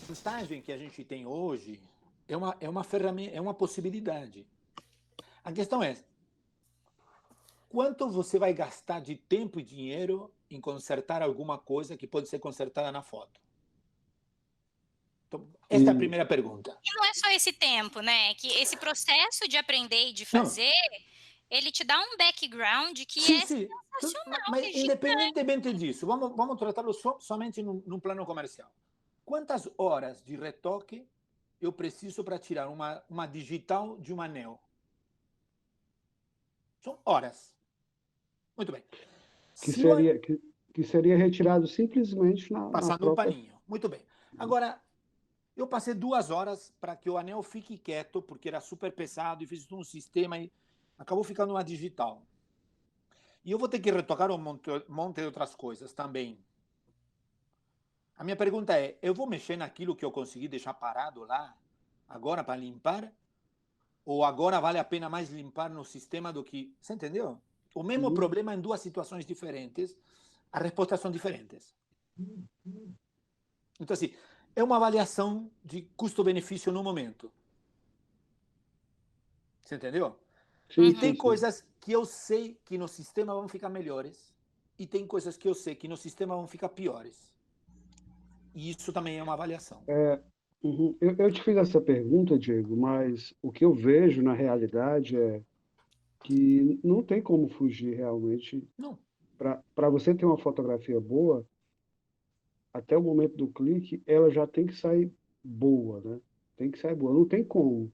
A vantagem que a gente tem hoje é uma ferramenta, é uma possibilidade. A questão é, quanto você vai gastar de tempo e dinheiro em consertar alguma coisa que pode ser consertada na foto? Então, esta é a Hum, primeira pergunta. E não é só esse tempo, né, que esse processo de aprender e de Não, fazer, ele te dá um background que sim, é sim, sensacional, que mas é gigante. independentemente disso, vamos tratá-lo somente num plano comercial. Quantas horas de retoque eu preciso para tirar uma digital de um anel? São horas. Muito bem. que Se o, seria, que, que seria retirado simplesmente na passando um própria. paninho. Muito bem. Agora, eu passei 2 horas para que o anel fique quieto, porque era super pesado e fiz um sistema e acabou ficando uma digital. E eu vou ter que retocar um monte de outras coisas também. A minha pergunta é: eu vou mexer naquilo que eu consegui deixar parado lá, agora para limpar? Ou agora vale a pena mais limpar no sistema do que. Você entendeu? O mesmo Uhum. problema em duas situações diferentes, as respostas são diferentes. Então, assim, é uma avaliação de custo-benefício no momento. Você entendeu? Sim, E sim, tem Uhum. sim. coisas que eu sei que no sistema vão ficar melhores, e tem coisas que eu sei que no sistema vão ficar piores. E isso também é uma avaliação. Uhum. Eu te fiz essa pergunta, Diego, mas o que eu vejo na realidade é que não tem como fugir realmente. Não. Para você ter uma fotografia boa, até o momento do clique, ela já tem que sair boa, né? Tem que sair boa. Não tem como.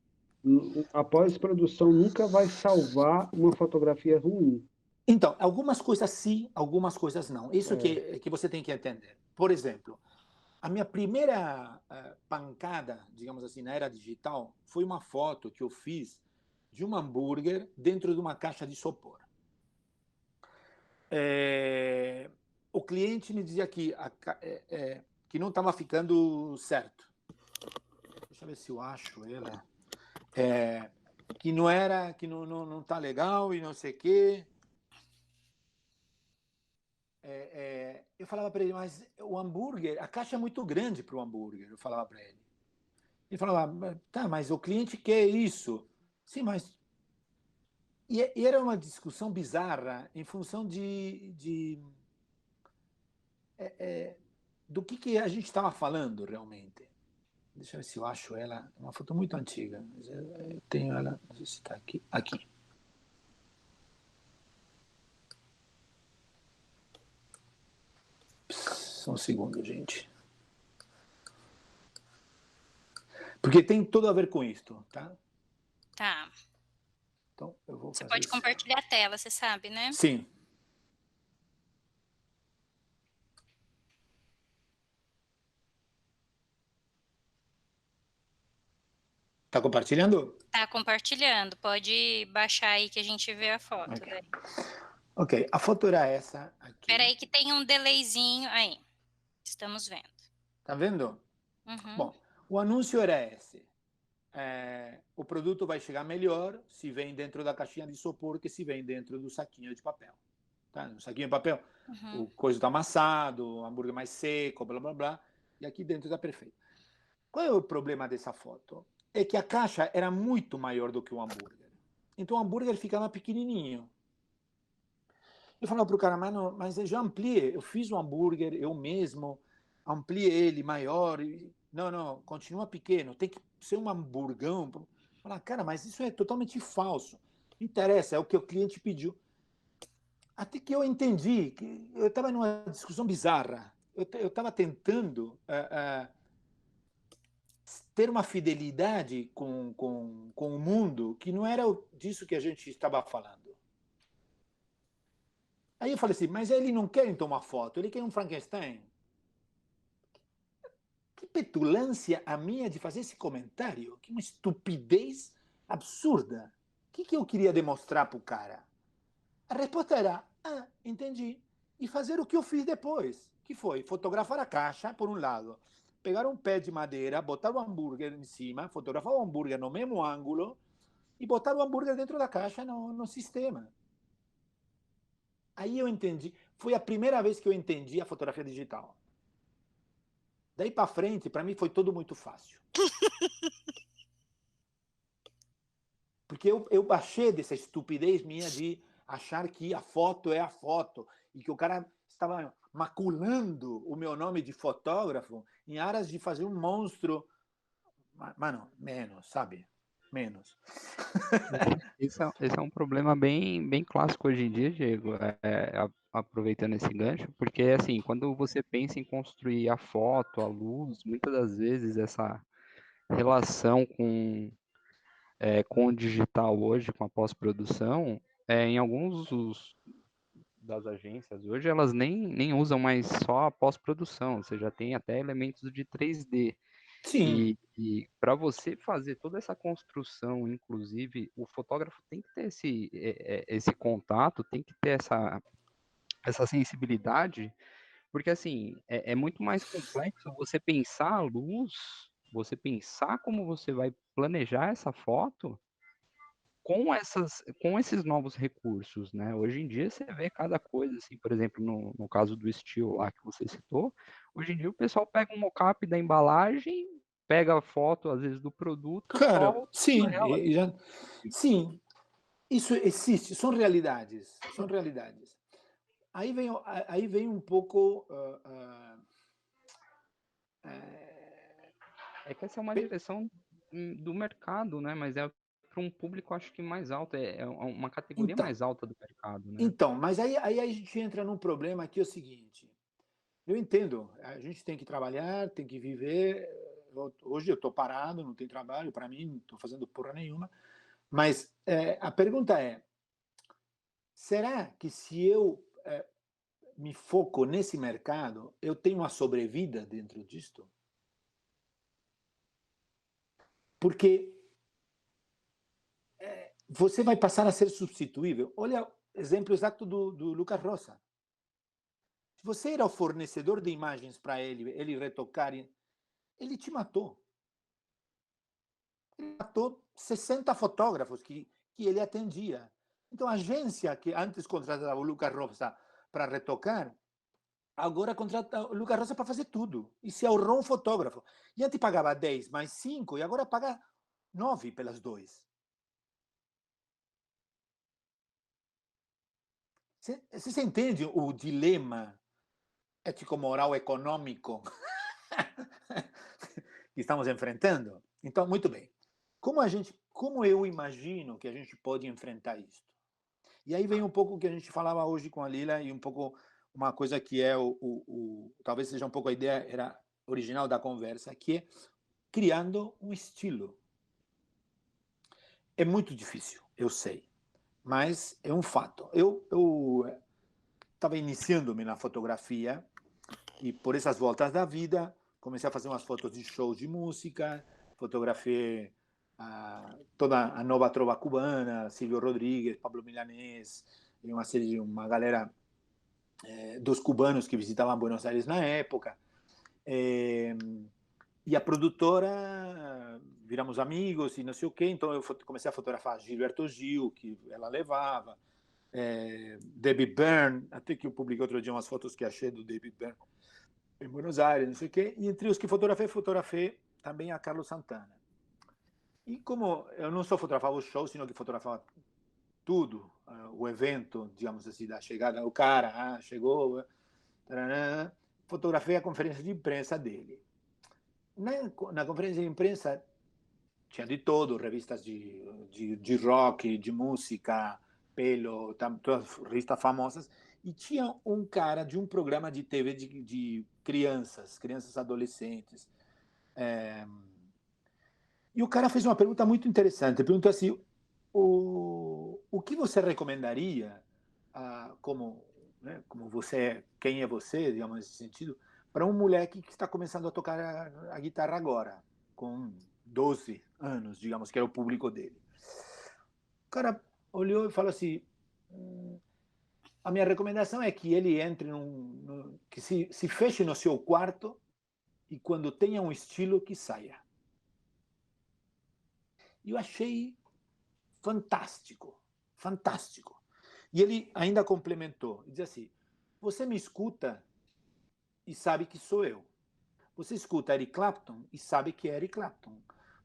A pós-produção nunca vai salvar uma fotografia ruim. Então, algumas coisas sim, algumas coisas não. Isso É, que você tem que entender. Por exemplo, a minha primeira pancada, digamos assim, na era digital, foi uma foto que eu fiz de um hambúrguer dentro de uma caixa de isopor. É, o cliente me dizia que não estava ficando certo. Deixa eu ver se eu acho ela. É, que não era, que não tá legal e não sei o quê. Eu falava para ele, mas o hambúrguer, a caixa é muito grande para o hambúrguer, eu falava para ele. Ele falava, tá, mas o cliente quer isso. Sim, mas. E era uma discussão bizarra em função do que a gente estava falando realmente. Deixa eu ver se eu acho ela. É uma foto muito antiga, mas eu tenho ela, não sei se está aqui. Aqui. Só um segundo, gente. Porque tem tudo a ver com isto, tá? Tá. Então eu vou Você fazer pode isso. compartilhar a tela, você sabe, né? Sim. Tá compartilhando? Tá compartilhando, pode baixar aí que a gente vê a foto Ok. daí. Ok, a foto era essa Espera aqui. aí que tem um delayzinho aí, estamos vendo. Tá vendo? Uhum. Bom, o anúncio era esse. O produto vai chegar melhor se vem dentro da caixinha de isopor que se vem dentro do saquinho de papel. Tá? No saquinho de papel, Uhum. o coisa está amassado, o hambúrguer mais seco, blá blá blá, e aqui dentro está perfeito. Qual é o problema dessa foto? É que a caixa era muito maior do que o hambúrguer. Então o hambúrguer ficava pequenininho. Eu falava para o cara, mas eu já ampliei, eu fiz o hambúrguer, eu mesmo ampliei ele maior. Não, não, continua pequeno, tem que ser um hamburgão. Falar, cara, mas isso é totalmente falso. Não interessa, é o que o cliente pediu. Até que eu entendi que eu estava numa discussão bizarra. Eu estava tentando ter uma fidelidade com o mundo que não era disso que a gente estava falando. Aí eu falei assim, mas ele não quer então uma foto, ele quer um Frankenstein. Que petulância a minha de fazer esse comentário. Que uma estupidez absurda. O que eu queria demonstrar para o cara? A resposta era, entendi. E fazer o que eu fiz depois, que foi fotografar a caixa, por um lado, pegar um pé de madeira, botar o hambúrguer em cima, fotografar o hambúrguer no mesmo ângulo e botar o hambúrguer dentro da caixa no sistema. Aí eu entendi, foi a primeira vez que eu entendi a fotografia digital. Daí para frente, para mim foi tudo muito fácil. Porque eu baixei dessa estupidez minha de achar que a foto é a foto e que o cara estava maculando o meu nome de fotógrafo em aras de fazer um monstro. Mano, menos, sabe? Menos. Esse é um problema bem clássico hoje em dia, Diego, aproveitando esse gancho, porque assim, quando você pensa em construir a foto, a luz, muitas das vezes essa relação com o digital hoje, com a pós-produção, em alguns das agências hoje, elas nem usam mais só a pós-produção, você já tem até elementos de 3D. Sim. E para você fazer toda essa construção, inclusive, o fotógrafo tem que ter esse contato, tem que ter essa sensibilidade, porque assim, é muito mais complexo você pensar a luz, você pensar como você vai planejar essa foto com esses novos recursos, né? Hoje em dia você vê cada coisa, assim, por exemplo, no caso do estilo lá que você citou, hoje em dia o pessoal pega um mockup da embalagem, pega a foto, às vezes, do produto, Cara, solta sim, ela. sim, isso existe, são realidades, são realidades. Aí vem um pouco É que essa é uma direção do mercado, né? Mas é para um público, acho que mais alto, é uma categoria então, mais alta do mercado, né? então, mas aí a gente entra num problema que é o seguinte. Eu entendo, a gente tem que trabalhar, tem que viver. Hoje eu estou parado, não tenho trabalho, para mim, não estou fazendo porra nenhuma. Mas a pergunta é: será que se eu me foco nesse mercado, eu tenho uma sobrevida dentro disto? Porque você vai passar a ser substituível. Olha o exemplo exato do Lucas Rosa. Se você era o fornecedor de imagens para ele retocar, ele te matou. Ele matou 60 fotógrafos que ele atendia. Então, a agência que antes contratava o Lucas Rosa para retocar, agora contrata o Lucas Rosa para fazer tudo. E se ahorrou um fotógrafo. E antes pagava 10 mais 5 e agora paga 9 pelas 2. Você entende o dilema ético-moral econômico que estamos enfrentando? Então, muito bem. Como eu imagino que a gente pode enfrentar isso? E aí vem um pouco o que a gente falava hoje com a Lila e um pouco uma coisa que é talvez seja um pouco a ideia era original da conversa, que é criando um estilo. É muito difícil, eu sei, mas é um fato. Eu estava iniciando-me na fotografia e por essas voltas da vida comecei a fazer umas fotos de shows de música, fotografei toda a nova trova cubana, Silvio Rodrigues, Pablo Milanés, e uma galera dos cubanos que visitavam Buenos Aires na época. E a produtora, viramos amigos e não sei o quê, então eu comecei a fotografar Gilberto Gil, que ela levava, Debbie Byrne, até que eu publiquei outro dia umas fotos que achei do Debbie Byrne em Buenos Aires, não sei o quê, e entre os que fotografei também a Carlos Santana. E como eu não só fotografava o show, sino que fotografava tudo, o evento, digamos assim, da chegada, o cara chegou, taranã, fotografei a conferência de imprensa dele. Na conferência de imprensa tinha de todo, revistas de rock, de música, pelo, todas revistas famosas, e tinha um cara de um programa de TV de crianças adolescentes. E o cara fez uma pergunta muito interessante. Perguntou assim: o que você recomendaria, como você, quem é você, digamos nesse sentido, para um moleque que está começando a tocar a guitarra agora, com 12 anos, digamos, que era o público dele? O cara olhou e falou assim: a minha recomendação é que ele entre que se feche no seu quarto e quando tenha um estilo que saia. E eu achei fantástico, fantástico. E ele ainda complementou, e diz assim, você me escuta e sabe que sou eu. Você escuta Eric Clapton e sabe que é Eric Clapton.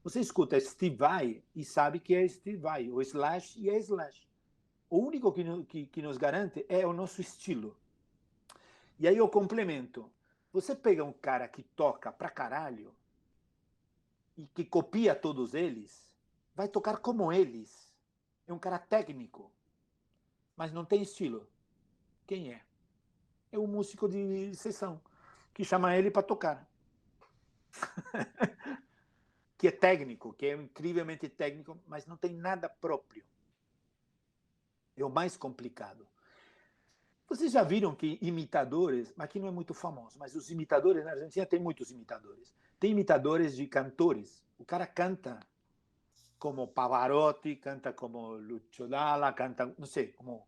Você escuta Steve Vai e sabe que é Steve Vai. O Slash e é Slash. O único que nos garante é o nosso estilo. E aí eu complemento. Você pega um cara que toca pra caralho e que copia todos eles, vai tocar como eles. É um cara técnico, mas não tem estilo. Quem é? É um músico de sessão que chama ele para tocar. Que é técnico, que é incrivelmente técnico, mas não tem nada próprio. É o mais complicado. Vocês já viram que imitadores, aqui não é muito famoso, mas os imitadores na Argentina tem muitos imitadores. Tem imitadores de cantores. O cara canta como Pavarotti, canta como Lucio Dalla, canta, não sei, como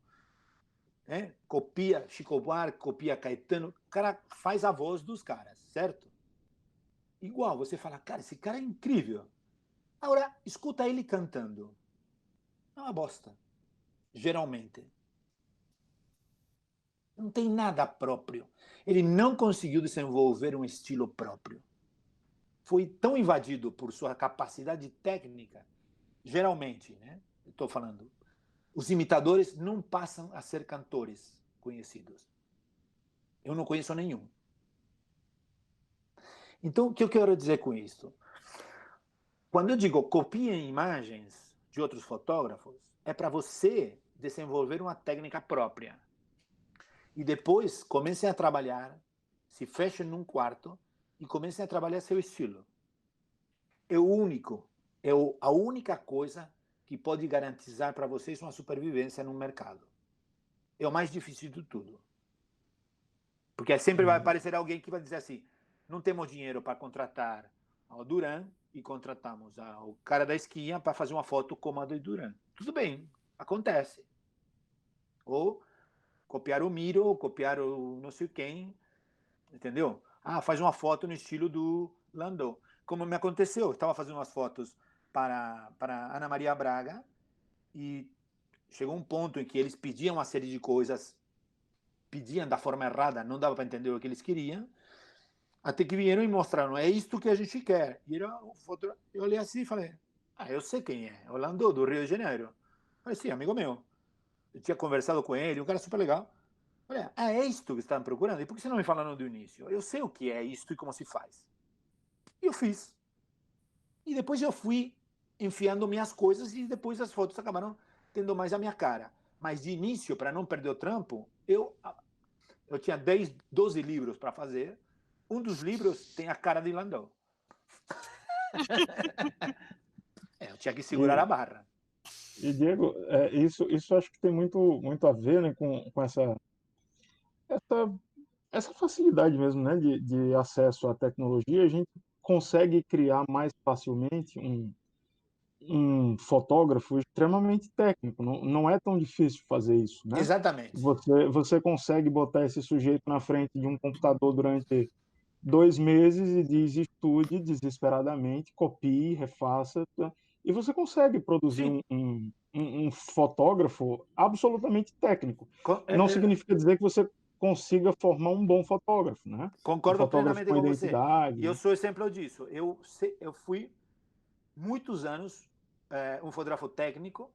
copia Chico Buarque, copia Caetano. O cara faz a voz dos caras, certo? Igual, você fala, cara, esse cara é incrível. Agora, escuta ele cantando. É uma bosta, geralmente. Não tem nada próprio. Ele não conseguiu desenvolver um estilo próprio. Foi tão invadido por sua capacidade técnica, geralmente, né? Estou falando, os imitadores não passam a ser cantores conhecidos. Eu não conheço nenhum. Então, o que eu quero dizer com isso? Quando eu digo copiem imagens de outros fotógrafos, é para você desenvolver uma técnica própria. E depois comecem a trabalhar, se fechem num quarto e comecem a trabalhar seu estilo. É o único, a única coisa que pode garantizar para vocês uma supervivência no mercado. É o mais difícil de tudo. Porque sempre vai aparecer alguém que vai dizer assim, não temos dinheiro para contratar ao Duran e contratamos o cara da esquina para fazer uma foto como a do Duran. Tudo bem, acontece. Ou copiar o Miro, ou copiar o não sei quem, entendeu? Ah, faz uma foto no estilo do Landau. Como me aconteceu, eu estava fazendo umas fotos para Ana Maria Braga e chegou um ponto em que eles pediam uma série de coisas, pediam da forma errada, não dava para entender o que eles queriam, até que vieram e mostraram, é isto que a gente quer. E eu olhei assim e falei, eu sei quem é o Landau, do Rio de Janeiro. Eu falei, sim, amigo meu. Eu tinha conversado com ele, um cara super legal. Olha, é isto que estão procurando? E por que você não me falaram do início? Eu sei o que é isto e como se faz. E eu fiz. E depois eu fui enfiando minhas coisas e depois as fotos acabaram tendo mais a minha cara. Mas de início, para não perder o trampo, eu tinha 10, 12 livros para fazer. Um dos livros tem a cara de Landau. Eu tinha que segurar a barra. E Diego, isso acho que tem muito a ver, né, com essa, essa facilidade mesmo, né, de acesso à tecnologia. A gente consegue criar mais facilmente um fotógrafo extremamente técnico. Não é tão difícil fazer isso, né? Exatamente. Você consegue botar esse sujeito na frente de um computador durante 2 meses e diz estude desesperadamente, copie, refaça, tá? E você consegue produzir um fotógrafo absolutamente técnico. Não significa dizer que você consiga formar um bom fotógrafo, né? Concordo Um fotógrafo plenamente com com você. identidade. E eu sou exemplo disso. Eu fui muitos anos um fotógrafo técnico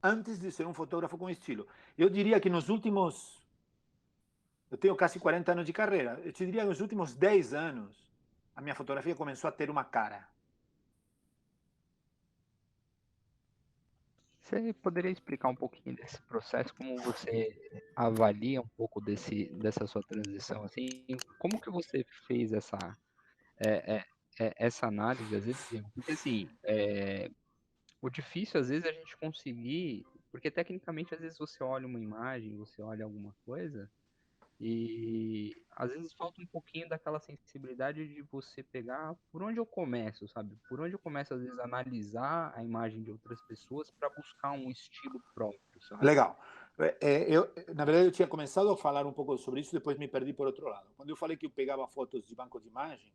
antes de ser um fotógrafo com estilo. Eu diria que nos últimos... Eu tenho quase 40 anos de carreira. Eu te diria que nos últimos 10 anos, a minha fotografia começou a ter uma cara. Você poderia explicar um pouquinho desse processo, como você avalia um pouco dessa sua transição, assim, como que você fez é, essa análise, às vezes, Diego? Porque assim, o difícil às vezes é a gente conseguir, porque tecnicamente às vezes você olha uma imagem, você olha alguma coisa, e às vezes falta um pouquinho daquela sensibilidade de você pegar por onde eu começo, sabe? Por onde eu começo, às vezes, a analisar a imagem de outras pessoas para buscar um estilo próprio, sabe? Legal. Na verdade, eu tinha começado a falar um pouco sobre isso, depois me perdi por outro lado. Quando eu falei que eu pegava fotos de banco de imagem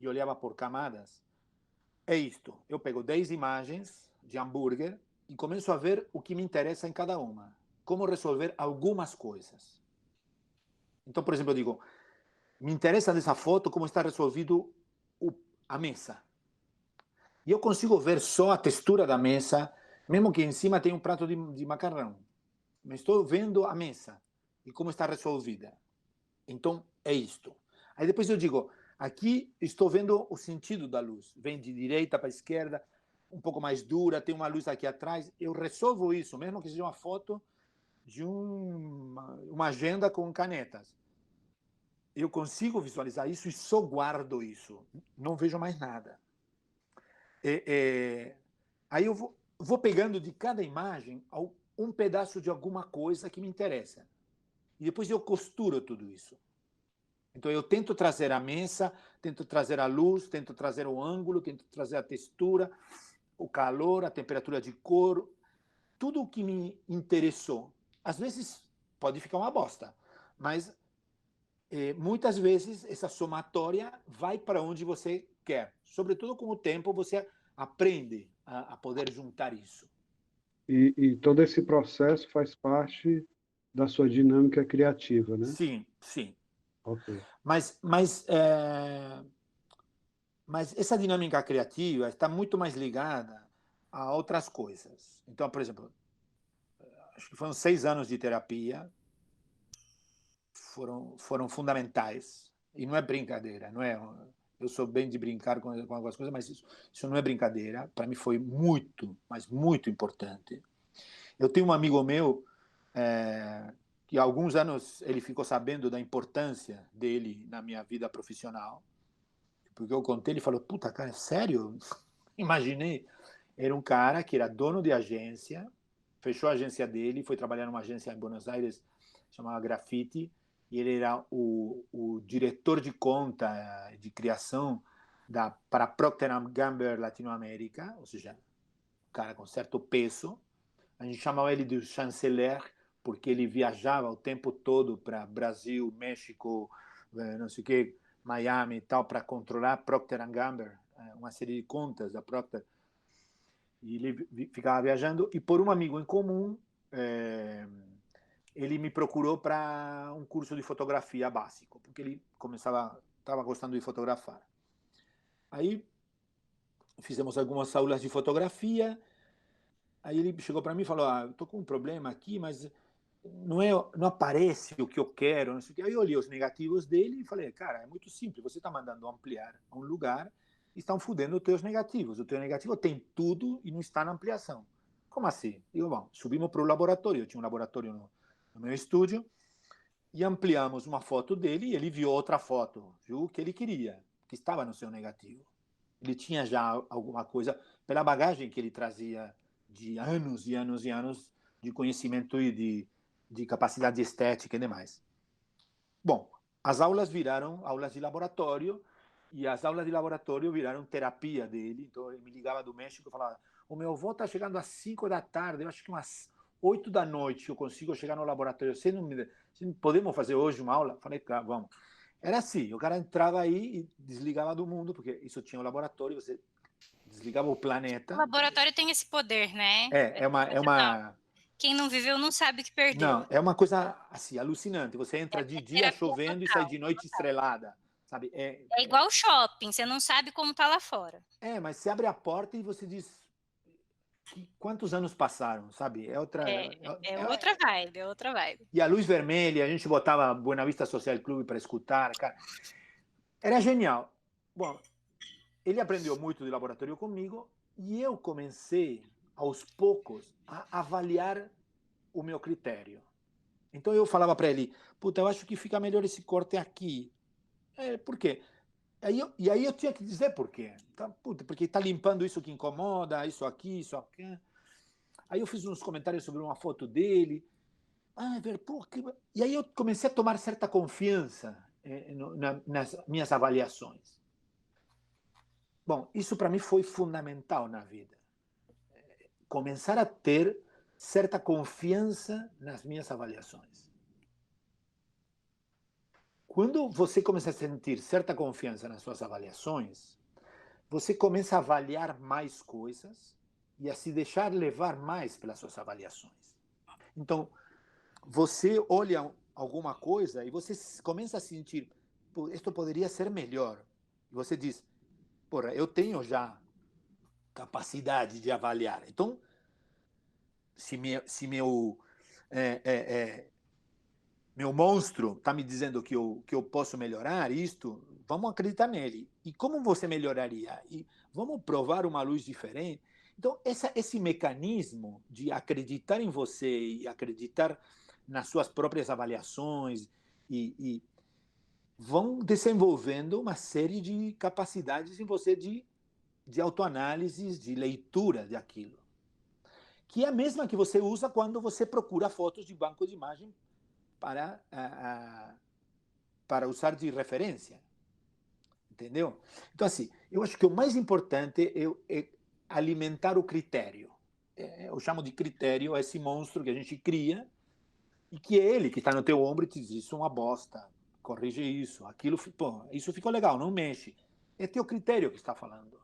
e olhava por camadas, é isto. Eu pego 10 imagens de hambúrguer e começo a ver o que me interessa em cada uma. como resolver algumas coisas. Então, por exemplo, eu digo, me interessa nessa foto como está resolvido a mesa. E eu consigo ver só a textura da mesa, mesmo que em cima tenha um prato de macarrão. Mas estou vendo a mesa e como está resolvida. Então, é isto. Aí depois eu digo, aqui estou vendo o sentido da luz. Vem de direita para esquerda, um pouco mais dura, tem uma luz aqui atrás. Eu resolvo isso, mesmo que seja uma foto de uma agenda com canetas. Eu consigo visualizar isso e só guardo isso. Não vejo mais nada. Aí eu vou pegando de cada imagem um pedaço de alguma coisa que me interessa. E depois eu costuro tudo isso. Então eu tento trazer a mesa, tento trazer a luz, tento trazer o ângulo, tento trazer a textura, o calor, a temperatura de cor, tudo o que me interessou. Às vezes pode ficar uma bosta, mas muitas vezes essa somatória vai para onde você quer. Sobretudo com o tempo você aprende a poder juntar isso. E todo esse processo faz parte da sua dinâmica criativa, né? Sim, sim. Ok. Mas essa dinâmica criativa está muito mais ligada a outras coisas. Então, por exemplo, acho que foram 6 anos de terapia, foram fundamentais. E não é brincadeira, não é? Eu sou bem de brincar com algumas coisas, mas isso não é brincadeira. Para mim foi muito, mas muito importante. Eu tenho um amigo meu que há alguns anos ele ficou sabendo da importância dele na minha vida profissional, porque eu contei, ele falou, puta, cara, sério? Imaginei. Era um cara que era dono de agência, fechou a agência dele, foi trabalhar numa agência em Buenos Aires, chamada Graffiti, e ele era o diretor de conta de criação para Procter & Gamble Latinoamérica, ou seja, um cara com certo peso. A gente chamava ele de chanceler, porque ele viajava o tempo todo para Brasil, México, não sei o que, Miami e tal, para controlar Procter & Gamble, uma série de contas da Procter. E ele ficava viajando, e por um amigo em comum, ele me procurou para um curso de fotografia básico, porque ele estava gostando de fotografar. Aí fizemos algumas aulas de fotografia. Aí ele chegou para mim e falou, estou com um problema aqui, mas não aparece o que eu quero. Não sei o que. Aí eu olhei os negativos dele e falei, cara, é muito simples, você está mandando ampliar a um lugar e estão fudendo os teus negativos. O teu negativo tem tudo e não está na ampliação. Como assim? Digo, bom, subimos para o laboratório, eu tinha um laboratório no meu estúdio, e ampliamos uma foto dele e ele viu outra foto, viu o que ele queria, que estava no seu negativo. Ele tinha já alguma coisa, pela bagagem que ele trazia de anos e anos e anos de conhecimento e de capacidade estética e demais. Bom, as aulas viraram aulas de laboratório, e as aulas de laboratório viraram terapia dele. Então ele me ligava do México e falava, o meu avô está chegando às 5 da tarde, eu acho que umas 8 da noite eu consigo chegar no laboratório. Você não podemos fazer hoje uma aula? Falei, claro, vamos. Era assim, o cara entrava aí e desligava do mundo, porque isso tinha um laboratório, você desligava o planeta. O laboratório tem esse poder, né? É uma... Quem não viveu não sabe o que perdeu. Não, é uma coisa assim, alucinante. Você entra de dia chovendo e sai de noite estrelada, sabe? É igual o shopping, você não sabe como tá lá fora. Mas você abre a porta e você diz quantos anos passaram, sabe? É outra vibe, é outra vibe. E a luz vermelha, a gente botava Buena Vista Social Club para escutar, cara. Era genial. Bom, ele aprendeu muito de laboratório comigo e eu comecei, aos poucos, a avaliar o meu critério. Então eu falava para ele, puta, eu acho que fica melhor esse corte aqui. Por quê? E aí eu tinha que dizer por quê. Então, puta, porque está limpando isso que incomoda, isso aqui, isso aqui. Aí eu fiz uns comentários sobre uma foto dele. E aí eu comecei a tomar certa confiança nas minhas avaliações. Bom, isso para mim foi fundamental na vida. Começar a ter certa confiança nas minhas avaliações. Quando você começa a sentir certa confiança nas suas avaliações, você começa a avaliar mais coisas e a se deixar levar mais pelas suas avaliações. Então, você olha alguma coisa e você começa a sentir, isto poderia ser melhor. E você diz, porra, eu tenho já capacidade de avaliar. Então, se meu monstro está me dizendo que eu posso melhorar isto, vamos acreditar nele. E como você melhoraria? E vamos provar uma luz diferente? Então, esse mecanismo de acreditar em você e acreditar nas suas próprias avaliações e vão desenvolvendo uma série de capacidades em você de autoanálise, de leitura daquilo, que é a mesma que você usa quando você procura fotos de banco de imagem para usar de referência. Entendeu? Então, assim, eu acho que o mais importante é alimentar o critério. Eu chamo de critério esse monstro que a gente cria e que é ele que está no teu ombro e te diz, isso é uma bosta, corrige isso, aquilo, pô, isso ficou legal, não mexe. É teu critério que está falando.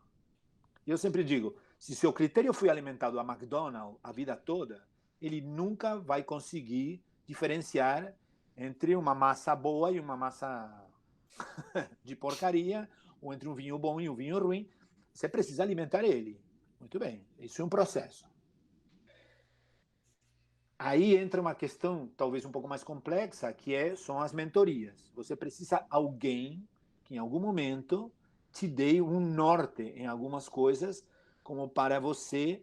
E eu sempre digo, se seu critério foi alimentado a McDonald's a vida toda, ele nunca vai conseguir diferenciar entre uma massa boa e uma massa de porcaria, ou entre um vinho bom e um vinho ruim. Você precisa alimentar ele. Muito bem, isso é um processo. Aí entra uma questão talvez um pouco mais complexa, que são as mentorias. Você precisa alguém que em algum momento te dê um norte em algumas coisas, como para você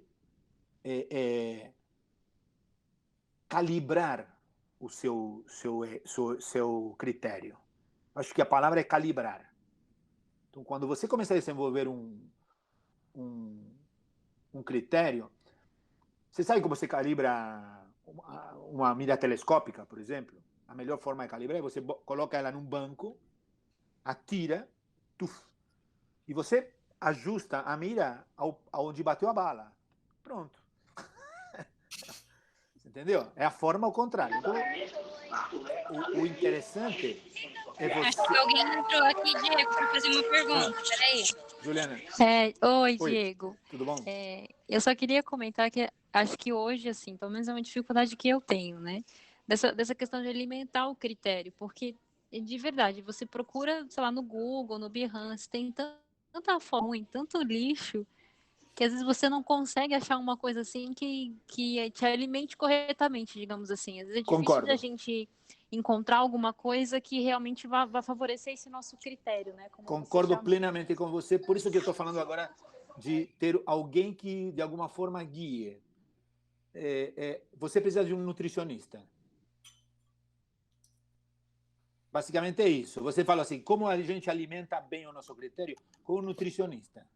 calibrar o seu critério. Acho que a palavra é calibrar. Então, quando você começa a desenvolver um critério, você sabe como você calibra uma mira telescópica, por exemplo? A melhor forma de calibrar é você coloca ela num banco, atira, e você ajusta a mira aonde bateu a bala. Pronto. Entendeu? É a forma ao contrário. Então, o interessante é você... Acho que alguém entrou aqui, Diego, para fazer uma pergunta. Peraí. Juliana. Oi, Diego. Tudo bom? Eu só queria comentar que acho que hoje, assim, pelo menos é uma dificuldade que eu tenho, né? Dessa questão de alimentar o critério, porque, de verdade, você procura, sei lá, no Google, no Behance, tem tanta foto ruim, tanto lixo, que às vezes você não consegue achar uma coisa assim que te alimente corretamente, digamos assim. Às vezes é difícil Concordo. da gente encontrar alguma coisa que realmente vá favorecer esse nosso critério, né? Como Concordo plenamente com você, por isso que eu estou falando agora de ter alguém que, de alguma forma, guie. Você precisa de um nutricionista. Basicamente é isso. Você fala assim, como a gente alimenta bem o nosso critério? Com um nutricionista.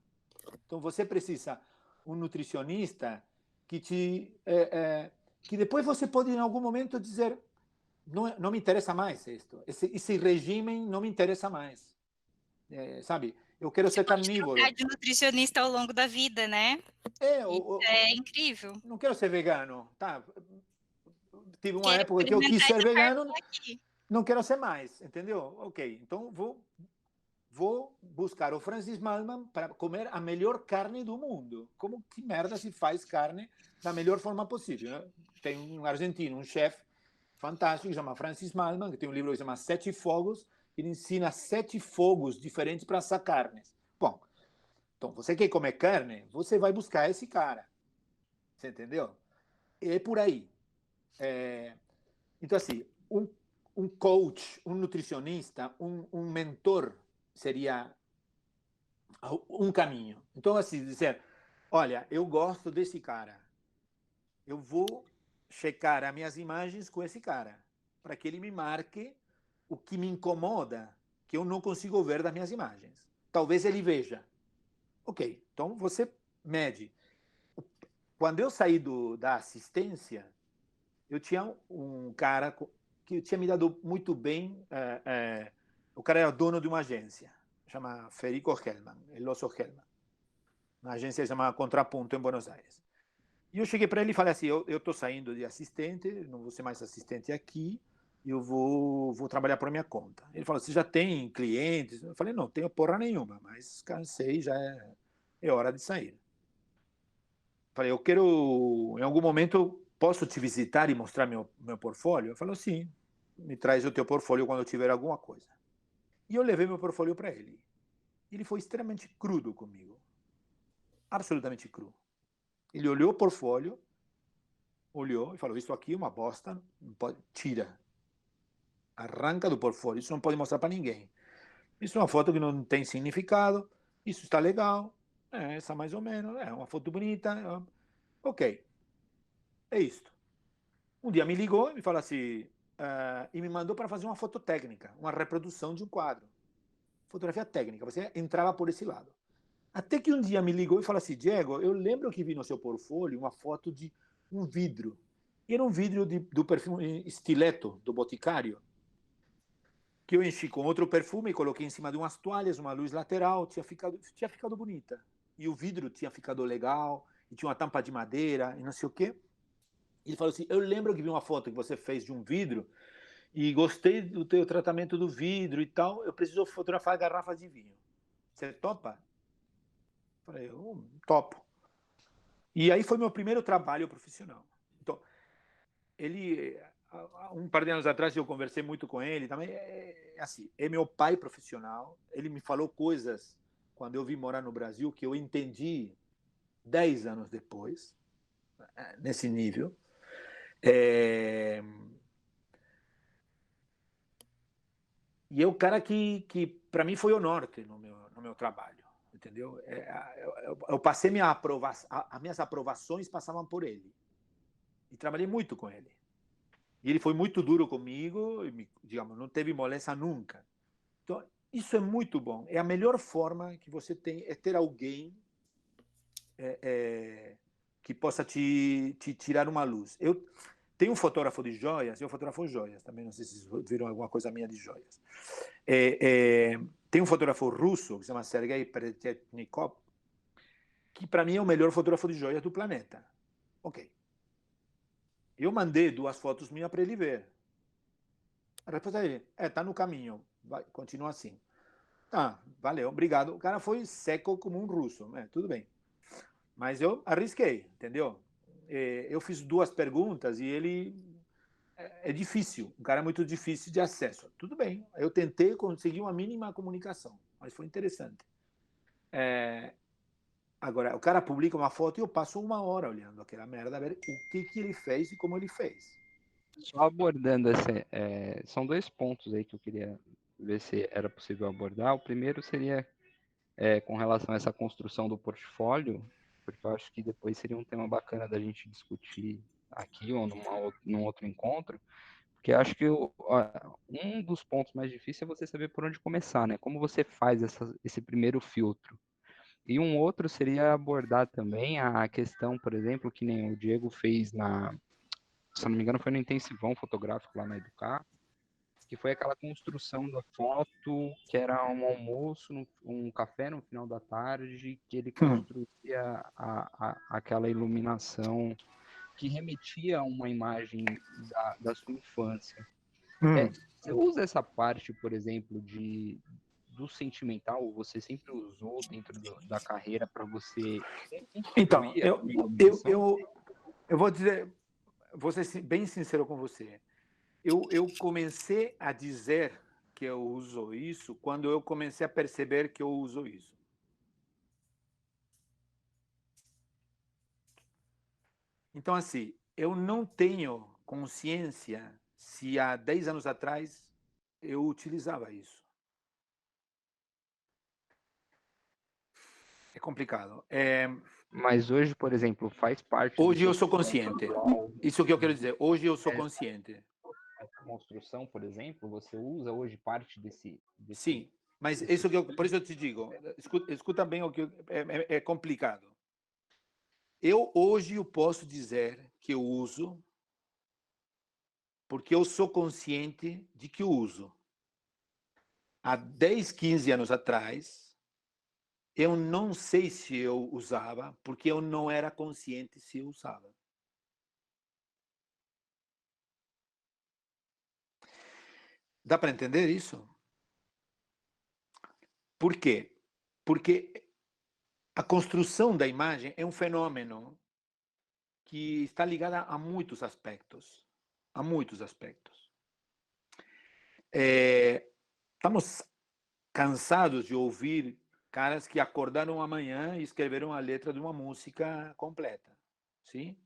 Então, você precisa um nutricionista que que depois você pode, em algum momento, dizer não me interessa mais isto. Esse regime não me interessa mais. Sabe? Eu quero ser carnívoro. Trocar de nutricionista ao longo da vida, né? É incrível. Não quero ser vegano. Tá? Tive uma época que eu quis ser vegano, não quero ser mais, entendeu? Ok, então vou buscar o Francis Mallmann para comer a melhor carne do mundo. Como que merda se faz carne da melhor forma possível? Né? Tem um argentino, um chefe fantástico, que se chama Francis Mallmann, que tem um livro que se chama Sete Fogos, que ele ensina 7 fogos diferentes para assar carnes. Bom, então você quer comer carne, você vai buscar esse cara. Você entendeu? É por aí. Então, assim, um coach, um nutricionista, um mentor seria um caminho. Então, assim, dizer, olha, eu gosto desse cara. Eu vou checar as minhas imagens com esse cara, para que ele me marque o que me incomoda, que eu não consigo ver das minhas imagens. Talvez ele veja. Ok, então você mede. Quando eu saí da assistência, eu tinha um cara que tinha me dado muito bem. O cara era dono de uma agência, chama Federico Hellman, El Oso Hellman. Uma agência chamada Contraponto, em Buenos Aires. E eu cheguei para ele e falei assim, eu estou saindo de assistente, não vou ser mais assistente aqui, eu vou trabalhar por minha conta. Ele falou, você já tem clientes? Eu falei, não tenho porra nenhuma, mas cansei, já é hora de sair. Falei, eu quero, em algum momento, posso te visitar e mostrar meu portfólio? Eu falo, sim, me traz o teu portfólio quando tiver alguma coisa. E eu levei meu portfólio para ele. Ele foi extremamente crudo comigo. Absolutamente cru. Ele olhou o portfólio, olhou e falou, isso aqui é uma bosta, tira. Arranca do portfólio, isso não pode mostrar para ninguém. Isso é uma foto que não tem significado, isso está legal, essa mais ou menos, é uma foto bonita, ok, é isto. Um dia me ligou e me falou assim, e me mandou para fazer uma foto técnica, uma reprodução de um quadro. Fotografia técnica, você entrava por esse lado. Até que um dia me ligou e falou assim, Diego, eu lembro que vi no seu portfólio uma foto de um vidro. E era um vidro do perfume Stiletto, do Boticário, que eu enchi com outro perfume e coloquei em cima de umas toalhas, uma luz lateral, tinha ficado bonita. E o vidro tinha ficado legal, e tinha uma tampa de madeira, e não sei o quê. Ele falou assim, eu lembro que vi uma foto que você fez de um vidro, e gostei do teu tratamento do vidro e tal, eu preciso fotografar garrafas de vinho. Você topa? Falei, topo. E aí foi meu primeiro trabalho profissional. Então, ele, um par de anos atrás, eu conversei muito com ele também. Assim, é meu pai profissional. Ele me falou coisas quando eu vim morar no Brasil que eu entendi 10 anos depois, nesse nível. E é o cara que para mim foi o norte no meu trabalho, entendeu? Eu passei as minhas aprovações passavam por ele. E trabalhei muito com ele. E ele foi muito duro comigo, e, digamos, não teve moléstia nunca. Então, isso é muito bom. É a melhor forma que você tem, é ter alguém que possa te tirar uma luz. Eu tenho um fotógrafo de joias, eu fotografo joias, também não sei se vocês viram alguma coisa minha de joias. Tem um fotógrafo russo, que se chama Sergei Peretchnikov, que para mim é o melhor fotógrafo de joias do planeta. Ok. Eu mandei 2 fotos minhas para ele ver. A resposta dele tá no caminho, vai, continua assim. Ah, valeu, obrigado. O cara foi seco como um russo, tudo bem. Mas eu arrisquei, entendeu? Eu fiz 2 perguntas e ele é difícil, um cara muito difícil de acesso. Tudo bem, eu tentei conseguir uma mínima comunicação, mas foi interessante. Agora, o cara publica uma foto e eu passo 1 hora olhando aquela merda, a ver o que ele fez e como ele fez. Só abordando são 2 pontos aí que eu queria ver se era possível abordar. O primeiro seria com relação a essa construção do portfólio, porque eu acho que depois seria um tema bacana da gente discutir aqui ou num outro encontro, porque eu acho que um dos pontos mais difíceis é você saber por onde começar, né? Como você faz esse primeiro filtro. E um outro seria abordar também a questão, por exemplo, que nem o Diego fez se não me engano, foi no intensivão fotográfico lá na Educar, que foi aquela construção da foto, que era um almoço, um café no final da tarde, que ele construía aquela iluminação que remetia a uma imagem da sua infância. Você usa essa parte, por exemplo, do sentimental, você sempre usou dentro da carreira para você... Então, eu vou dizer, vou ser bem sincero com você. Eu comecei a dizer que eu uso isso quando eu comecei a perceber que eu uso isso. Então, assim, eu não tenho consciência se há 10 anos atrás eu utilizava isso. É complicado. Mas hoje, por exemplo, faz parte... Hoje eu sou consciente. Isso que eu quero dizer. Hoje eu sou consciente. Essa construção, por exemplo, você usa hoje parte desse... Sim, mas isso por isso eu te digo, escuta bem o que é complicado. Hoje eu posso dizer que eu uso porque eu sou consciente de que eu uso. Há 10, 15 anos atrás, eu não sei se eu usava, porque eu não era consciente se eu usava. Dá para entender isso? Por quê? Porque a construção da imagem é um fenômeno que está ligada a muitos aspectos. A muitos aspectos. Estamos cansados de ouvir caras que acordaram amanhã e escreveram a letra de uma música completa. Sim?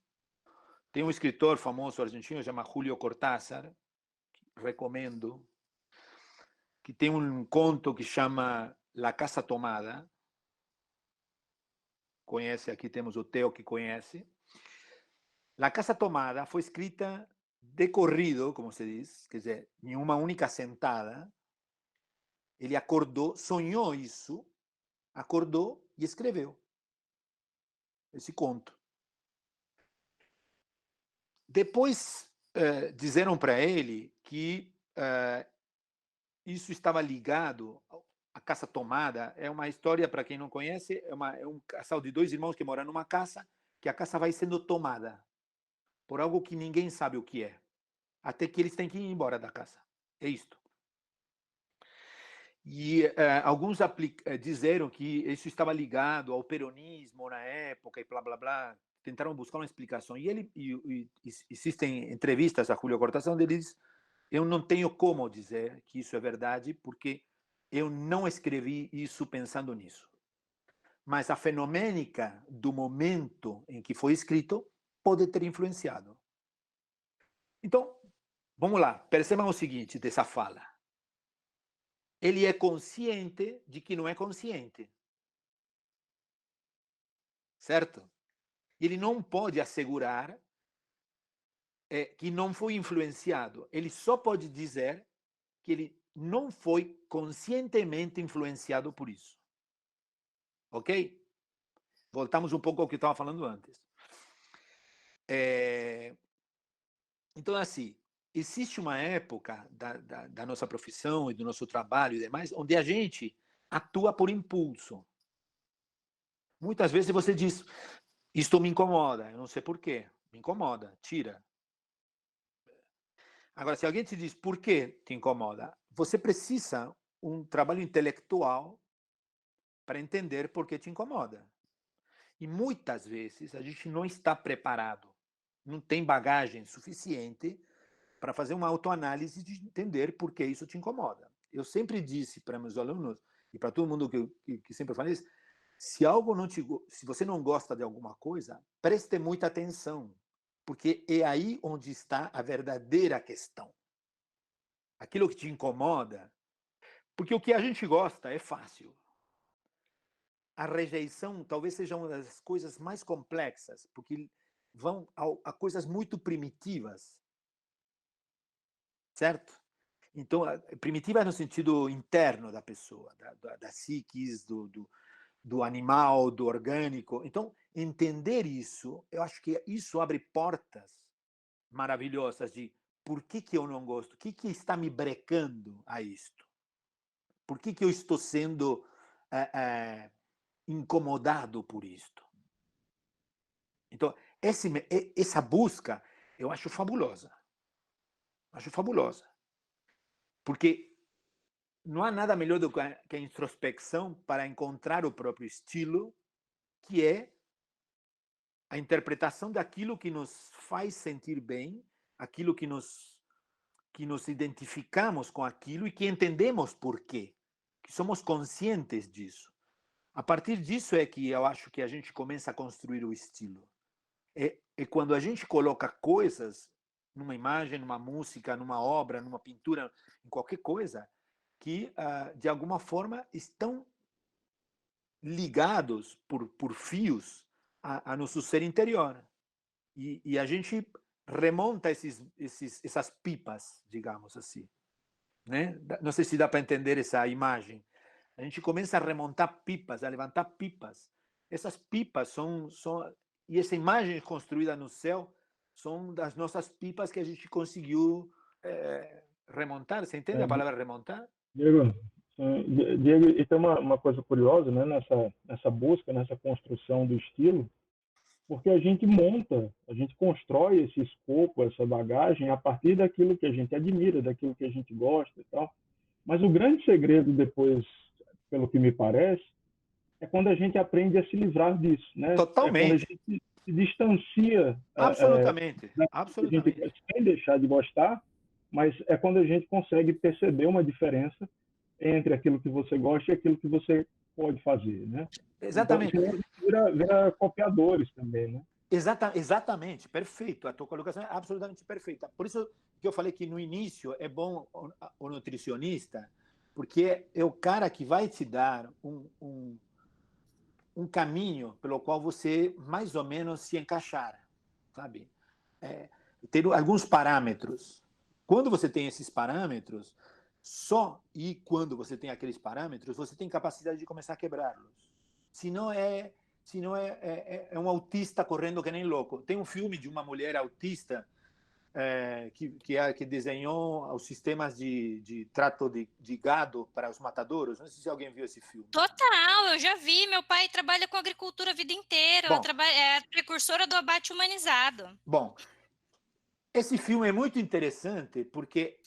Tem um escritor famoso argentino, chama Julio Cortázar, recomendo, que tem um conto que chama La Casa Tomada. Conhece, aqui temos o Theo que conhece. La Casa Tomada foi escrita de corrido, como se diz, quer dizer, em uma única sentada. Ele acordou, sonhou isso, acordou e escreveu esse conto. Depois disseram para ele que isso estava ligado à Casa Tomada. É uma história, para quem não conhece, é um casal de dois irmãos que moram numa casa, que a casa vai sendo tomada por algo que ninguém sabe o que é, até que eles têm que ir embora da casa. É isto. E alguns disseram que isso estava ligado ao peronismo na época e blá, blá, blá. Tentaram buscar uma explicação. E existem entrevistas a Julio Cortázar onde ele diz: eu não tenho como dizer que isso é verdade, porque eu não escrevi isso pensando nisso. Mas a fenomênica do momento em que foi escrito pode ter influenciado. Então, vamos lá, percebam o seguinte dessa fala. Ele é consciente de que não é consciente. Certo? Ele não pode assegurar que não foi influenciado. Ele só pode dizer que ele não foi conscientemente influenciado por isso. Ok? Voltamos um pouco ao que eu estava falando antes. Então, assim, existe uma época da nossa profissão e do nosso trabalho e demais, onde a gente atua por impulso. Muitas vezes você diz, isto me incomoda, eu não sei por quê, me incomoda, tira. Agora, se alguém te diz por que te incomoda, você precisa um trabalho intelectual para entender por que te incomoda. E muitas vezes a gente não está preparado, não tem bagagem suficiente para fazer uma autoanálise de entender por que isso te incomoda. Eu sempre disse para meus alunos e para todo mundo que sempre fala isso, se você não gosta de alguma coisa, preste muita atenção, porque é aí onde está a verdadeira questão. Aquilo que te incomoda, porque o que a gente gosta é fácil. A rejeição talvez seja uma das coisas mais complexas, porque vão a coisas muito primitivas. Certo? Então, primitiva no sentido interno da pessoa, da psiquis, do animal, do orgânico. Então, entender isso, eu acho que isso abre portas maravilhosas de por que eu não gosto, o que está me brecando a isto? Por que eu estou sendo incomodado por isto? Então, essa busca eu acho fabulosa. Acho fabulosa. Porque não há nada melhor do que a introspecção para encontrar o próprio estilo, que é a interpretação daquilo que nos faz sentir bem, aquilo que nos identificamos com aquilo e que entendemos por quê, que somos conscientes disso. A partir disso é que eu acho que a gente começa a construir o estilo. É quando a gente coloca coisas numa imagem, numa música, numa obra, numa pintura, em qualquer coisa, que, de alguma forma, estão ligados por fios a nosso ser interior. E a gente remonta essas pipas, digamos assim. Né? Não sei se dá para entender essa imagem. A gente começa a remontar pipas, a levantar pipas. Essas pipas e essa imagem construída no céu são das nossas pipas que a gente conseguiu remontar. Você entende a palavra remontar? Diego, e tem uma coisa curiosa, né, nessa busca, nessa construção do estilo, porque a gente constrói esse escopo, essa bagagem a partir daquilo que a gente admira, daquilo que a gente gosta e tal. Mas o grande segredo depois, pelo que me parece, é quando a gente aprende a se livrar disso, né? Totalmente. se distancia Absolutamente, da absolutamente. que a gente sem deixar de gostar, mas é quando a gente consegue perceber uma diferença entre aquilo que você gosta e aquilo que você pode fazer, né? Exatamente. Então, senão a gente vira copiadores também, né? Exatamente, perfeito. A tua colocação é absolutamente perfeita. Por isso que eu falei que no início é bom o nutricionista, porque é o cara que vai te dar um caminho pelo qual você mais ou menos se encaixar, sabe? Ter alguns parâmetros. Quando você tem esses parâmetros, só e quando você tem aqueles parâmetros, você tem capacidade de começar a quebrá-los. Senão é um autista correndo que nem louco. Tem um filme de uma mulher autista que desenhou os sistemas de trato de gado para os matadouros. Não sei se alguém viu esse filme. Total, eu já vi. Meu pai trabalha com agricultura a vida inteira. É a precursora do abate humanizado. Bom, esse filme é muito interessante porque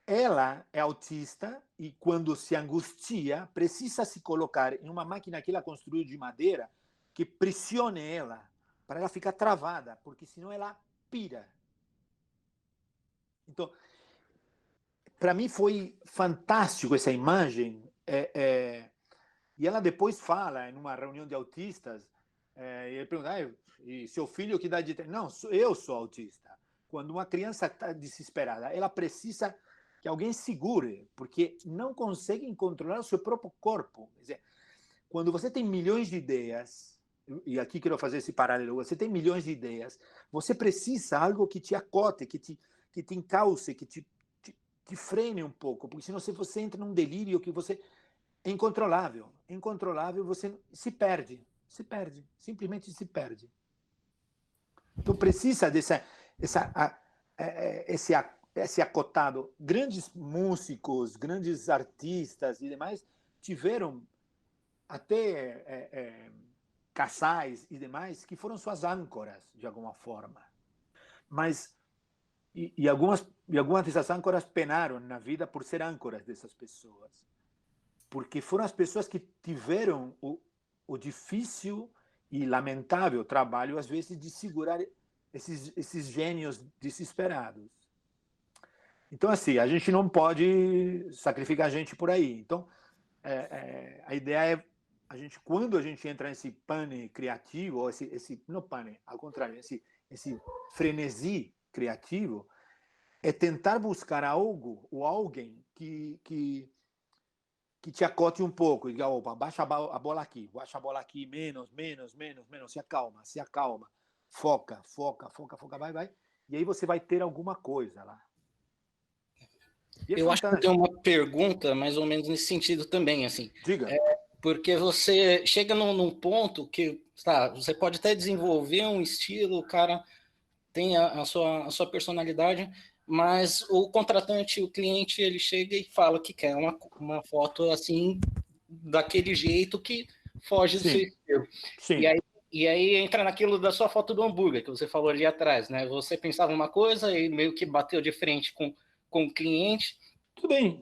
ela é autista e, quando se angustia, precisa se colocar em uma máquina que ela construiu de madeira que pressione ela para ela ficar travada, porque senão ela pira. Então, para mim foi fantástico essa imagem. E ela depois fala, em uma reunião de autistas, e ele pergunta, e seu filho que idade tem? Não, eu sou autista. Quando uma criança está desesperada, ela precisa que alguém segure, porque não consegue controlar o seu próprio corpo. Quer dizer, quando você tem milhões de ideias, e aqui quero fazer esse paralelo, você tem milhões de ideias, você precisa de algo que te acote, que te encauce, que te frene um pouco, porque senão você entra num delírio que você é incontrolável. Incontrolável, você se perde, simplesmente se perde. Então precisa esse acotado. Grandes músicos, grandes artistas e demais tiveram até casais e demais que foram suas âncoras, de alguma forma. Mas e algumas dessas âncoras penaram na vida por ser âncoras dessas pessoas. Porque foram as pessoas que tiveram o difícil e lamentável trabalho, às vezes, de segurar esses gênios desesperados. Então, assim, a gente não pode sacrificar a gente por aí. Então, a ideia é, quando a gente entra nesse pane criativo, ou não pane, ao contrário, esse frenesi criativo, é tentar buscar algo ou alguém que te acote um pouco, e diga, opa, baixa a bola aqui, menos, se acalma, foca, vai, e aí você vai ter alguma coisa lá. Eu acho que tem uma pergunta mais ou menos nesse sentido também, assim. Diga. Porque você chega num ponto que, tá, você pode até desenvolver um estilo, o cara tem a sua personalidade, mas o contratante, o cliente, ele chega e fala que quer uma foto assim, daquele jeito que foge do seu estilo. Sim. E aí entra naquilo da sua foto do hambúrguer, que você falou ali atrás, né? Você pensava uma coisa e meio que bateu de frente com o cliente. Tudo bem,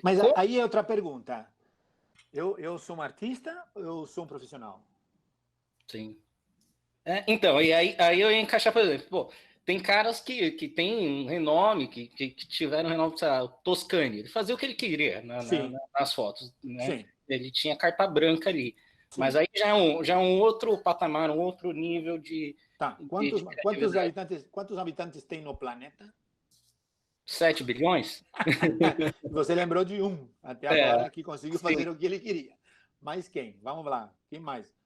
mas aí é outra pergunta. Eu sou um artista ou eu sou um profissional? Sim. Então, e aí eu ia encaixar, por exemplo, pô, tem caras que têm um renome, que tiveram um renome, sei lá, o Toscani, ele fazia o que ele queria nas fotos, né? Sim. Ele tinha carta branca ali. Sim. Mas aí já é um outro patamar, um outro nível de... Tá, quantos habitantes tem no planeta? 7 bilhões? Você lembrou de um, até agora, que conseguiu fazer o que ele queria. Mas quem? Vamos lá, quem mais?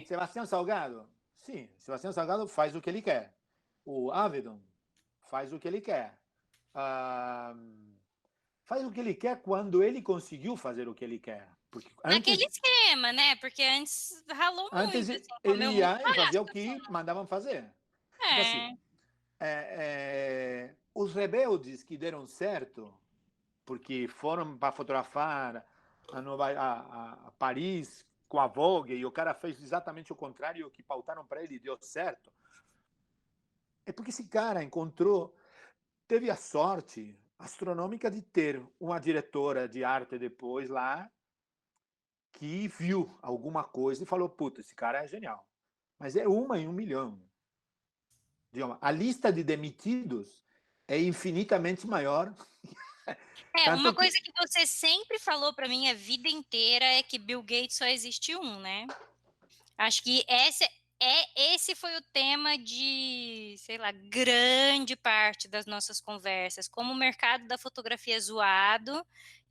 Sebastião Salgado? Sim, Sebastião Salgado faz o que ele quer. O Avedon faz o que ele quer. Faz o que ele quer quando ele conseguiu fazer o que ele quer. Porque naquele esquema, né? Porque antes ralou muito. Assim, ele ia e fazia o que mandavam fazer. Então, assim, os rebeldes que deram certo, porque foram para fotografar a Paris com a Vogue, e o cara fez exatamente o contrário, que pautaram para ele e deu certo, é porque esse cara teve a sorte astronômica de ter uma diretora de arte depois lá, que viu alguma coisa e falou, puta, esse cara é genial. Mas é 1 em 1 milhão. A lista de demitidos é infinitamente maior. Uma coisa que você sempre falou para mim a vida inteira é que Bill Gates só existe um, né? Acho que esse foi o tema de, sei lá, grande parte das nossas conversas. Como o mercado da fotografia é zoado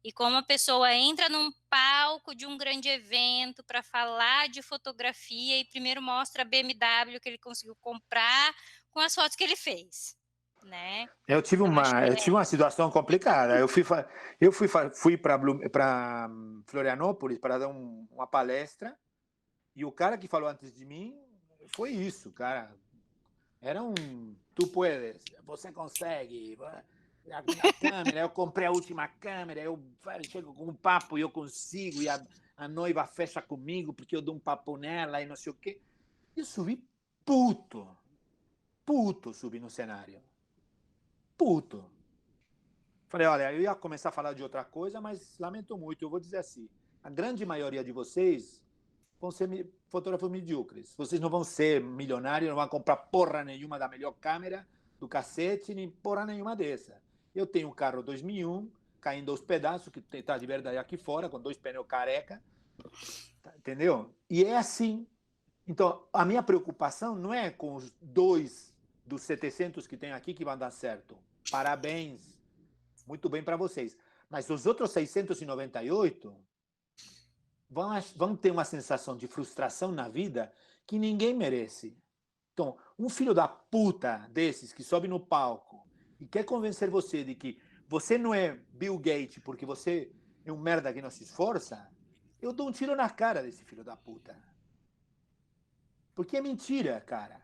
e como a pessoa entra num palco de um grande evento para falar de fotografia e primeiro mostra a BMW que ele conseguiu comprar com as fotos que ele fez, né? Eu tive uma situação complicada. Eu fui para Florianópolis para dar uma palestra e o cara que falou antes de mim foi isso, cara. Era tu puedes, você consegue. A câmera, eu comprei a última câmera, eu chego com um papo e eu consigo, e a noiva fecha comigo porque eu dou um papo nela e não sei o quê. Eu subi puto subi no cenário. Puto. Falei, olha, eu ia começar a falar de outra coisa, mas lamento muito, eu vou dizer assim, a grande maioria de vocês vão ser fotógrafos medíocres. Vocês não vão ser milionários, não vão comprar porra nenhuma da melhor câmera do cacete, nem porra nenhuma dessa. Eu tenho um carro 2001, caindo aos pedaços, que está de verdade aqui fora, com 2 pneus careca, entendeu? E é assim. Então, a minha preocupação não é com os 2 dos 700 que tem aqui que vão dar certo. Parabéns. Muito bem para vocês. Mas os outros 698 vão ter uma sensação de frustração na vida que ninguém merece. Então, um filho da puta desses que sobe no palco e quer convencer você de que você não é Bill Gates porque você é um merda que não se esforça, eu dou um tiro na cara desse filho da puta. Porque é mentira, cara.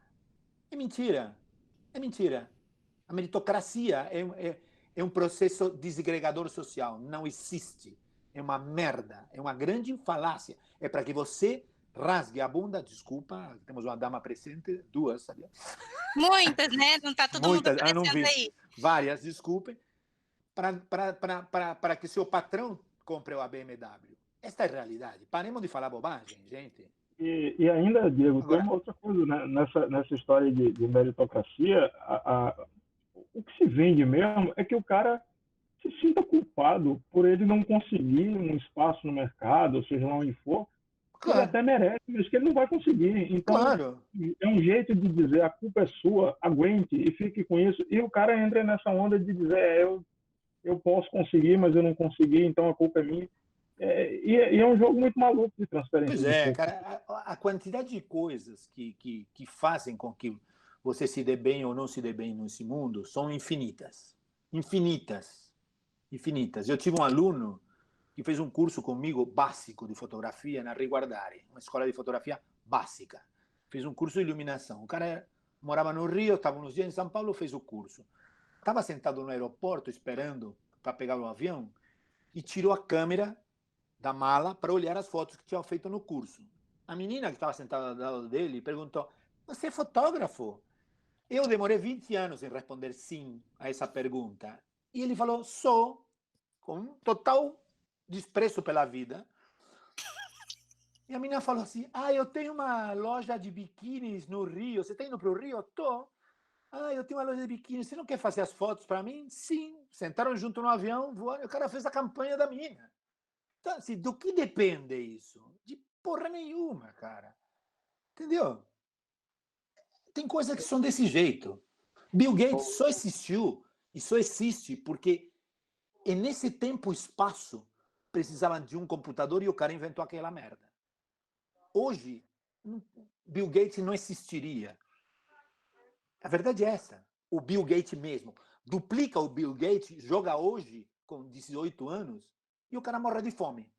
É mentira. É mentira. A meritocracia é um processo desagregador social. Não existe. É uma merda. É uma grande falácia. É para que você rasgue a bunda. Desculpa, temos uma dama presente, 2, sabia? Muitas, né? Não está todo mundo aparecendo não vi. aí. Várias, desculpem. Para que seu patrão compre a BMW. Esta é a realidade. Paremos de falar bobagem, gente. E ainda, Diego, Agora, tem uma outra coisa, né? Nessa história de meritocracia, o que se vende mesmo é que o cara se sinta culpado por ele não conseguir um espaço no mercado, ou seja lá onde for, claro. Ele até merece, mas que ele não vai conseguir. Então, claro. É um jeito de dizer, a culpa é sua, aguente e fique com isso. E o cara entra nessa onda de dizer, eu posso conseguir, mas eu não consegui, então a culpa é minha. E é um jogo muito maluco de transferência. Pois é, cara, a quantidade de coisas que fazem com que você se dê bem ou não se dê bem nesse mundo são infinitas. Infinitas. Infinitas. Eu tive um aluno que fez um curso comigo básico de fotografia na Riguardari, uma escola de fotografia básica. Fez um curso de iluminação. O cara morava no Rio, estava uns dias em São Paulo, fez o curso. Estava sentado no aeroporto esperando para pegar o avião e tirou a câmera da mala para olhar as fotos que tinha feito no curso. A menina que estava sentada ao lado dele perguntou, você é fotógrafo? Eu demorei 20 anos em responder sim a essa pergunta. E ele falou, sou, com total desprezo pela vida. E a menina falou assim, eu tenho uma loja de biquínis no Rio, você está indo para o Rio? Tô. Eu tenho uma loja de biquínis, você não quer fazer as fotos para mim? Sim. Sentaram junto no avião, voaram, o cara fez a campanha da menina. Então, assim, do que depende isso? De porra nenhuma, cara. Entendeu? Tem coisas que são desse jeito. Bill Gates só existiu e só existe porque nesse tempo e espaço precisavam de um computador e o cara inventou aquela merda. Hoje, Bill Gates não existiria. A verdade é essa. O Bill Gates mesmo. Duplica o Bill Gates, joga hoje com 18 anos e o cara morre de fome.